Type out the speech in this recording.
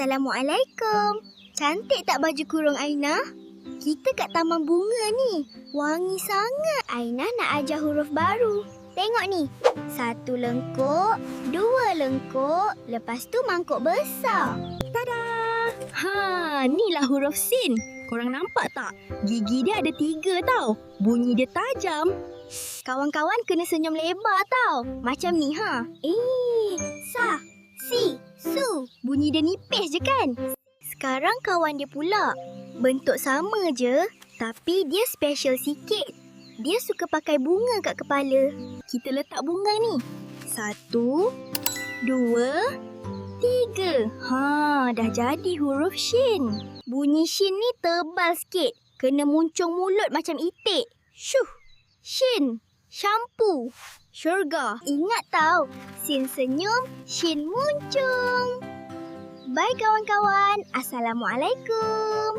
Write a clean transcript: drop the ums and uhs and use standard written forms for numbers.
Assalamualaikum. Cantik tak baju kurung Aina? Kita kat taman bunga ni. Wangi sangat. Aina nak ajar huruf baru. Tengok ni. 1 lengkuk, 2 lengkuk, lepas tu mangkuk besar. Tada! Inilah huruf sin. Korang nampak tak? Gigi dia ada 3 tau. Bunyi dia tajam. Kawan-kawan kena senyum lebar tau. Macam ni sa, si, su. Bunyi dia nipis je kan? Sekarang kawan dia pula. Bentuk sama je, tapi dia special sikit. Dia suka pakai bunga kat kepala. Kita letak bunga ni. 1, 2, 3. Dah jadi huruf shin. Bunyi shin ni tebal sikit. Kena muncung mulut macam itik. Syuh. Shin. Shampoo. Syurga. Ingat tau. Sin senyum, shin muncung. Bye kawan-kawan. Assalamualaikum.